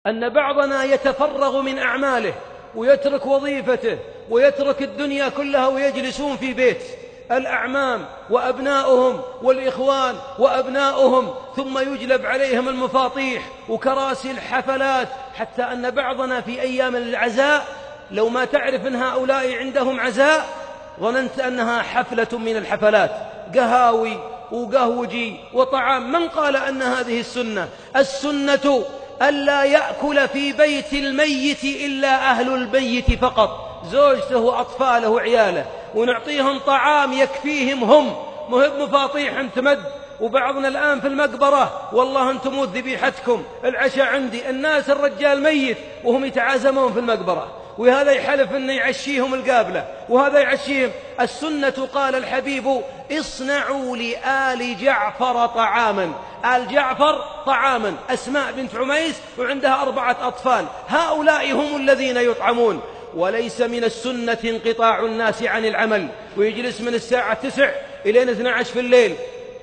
أن بعضنا يتفرغ من أعماله ويترك وظيفته ويترك الدنيا كلها ويجلسون في بيت الأعمام وأبناؤهم والإخوان وأبناؤهم، ثم يجلب عليهم المفاطيح وكراسي الحفلات، حتى أن بعضنا في أيام العزاء لو ما تعرف أن هؤلاء عندهم عزاء ظننت أنها حفلة من الحفلات، قهاوي وقهوجي وطعام. من قال أن هذه السنة؟ السنة ألا يأكل في بيت الميت إلا أهل البيت فقط، زوجته وأطفاله وعياله، ونعطيهم طعام يكفيهم هم، مهم مفاطيح تمد. وبعضنا الآن في المقبرة والله أن تموت ذبيحتكم، العشاء عندي، الناس الرجال ميت وهم يتعازمون في المقبرة، وهذا يحلف أن يعشيهم القابلة وهذا يعشيهم. السنة قال الحبيب اصنعوا لآل جعفر طعاما، آل جعفر طعاما، أسماء بنت عميس وعندها 4 أطفال، هؤلاء هم الذين يطعمون. وليس من السنة انقطاع الناس عن العمل ويجلس من الساعة 9 إلى 12 في الليل،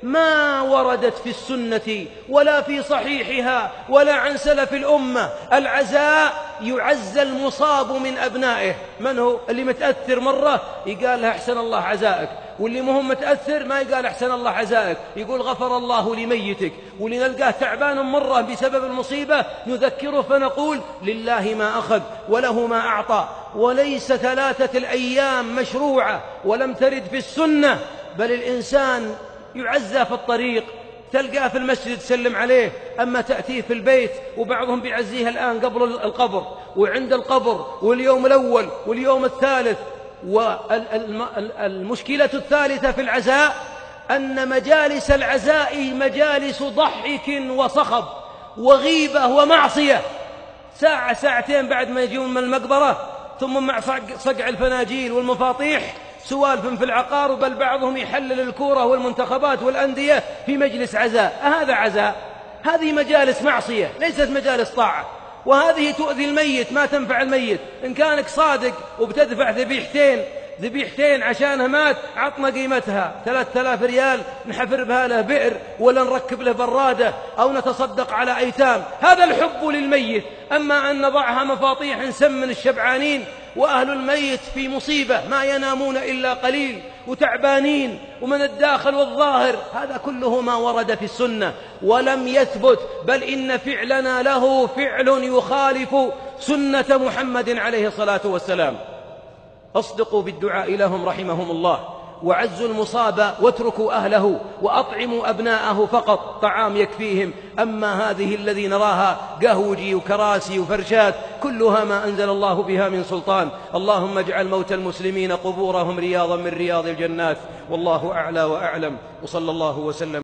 ما وردت في السنة ولا في صحيحها ولا عن سلف الأمة. العزاء يعزى المصاب من أبنائه، من هو اللي متأثر مرة يقال له أحسن الله عزائك، واللي مهم متأثر ما يقال أحسن الله عزائك، يقول غفر الله لميتك. واللي نلقاه تعبان مرة بسبب المصيبة نذكره فنقول لله ما أخذ وله ما أعطى. وليس 3 الأيام مشروعة ولم ترد في السنة، بل الإنسان يعزى في الطريق، تلقاه في المسجد تسلم عليه، أما تأتيه في البيت. وبعضهم بيعزيه الآن قبل القبر وعند القبر واليوم الأول واليوم الثالث. والمشكلة الثالثة في العزاء أن مجالس العزاء مجالس ضحك وصخب وغيبة ومعصية، ساعة ساعتين بعد ما يجون من المقبرة، ثم مع صقع الفناجيل والمفاطيح سوالف في العقار، بل بعضهم يحلل الكورة والمنتخبات والأندية في مجلس عزاء. هذا عزاء؟ هذه مجالس معصية ليست مجالس طاعة، وهذه تؤذي الميت ما تنفع الميت. إن كانك صادق وبتدفع ذبيحتين عشانها مات، عطنا قيمتها 3000 ريال نحفر بها له بئر ولا نركب له برادة أو نتصدق على أيتام، هذا الحب للميت. أما أن نضعها مفاطيح نسمن الشبعانين وأهل الميت في مصيبة ما ينامون إلا قليل وتعبانين ومن الداخل والظاهر، هذا كله ما ورد في السنة ولم يثبت، بل إن فعلنا له فعل يخالف سنة محمد عليه الصلاة والسلام. أصدقوا بالدعاء لهم رحمهم الله، وعزوا المصاب واتركوا أهله، وأطعموا أبناءه فقط طعام يكفيهم. أما هذه الذي نراها قهوجي وكراسي وفرشات كلها ما أنزل الله بها من سلطان. اللهم اجعل موتى المسلمين قبورهم رياضا من رياض الجنات، والله أعلى وأعلم، وصلى الله وسلم.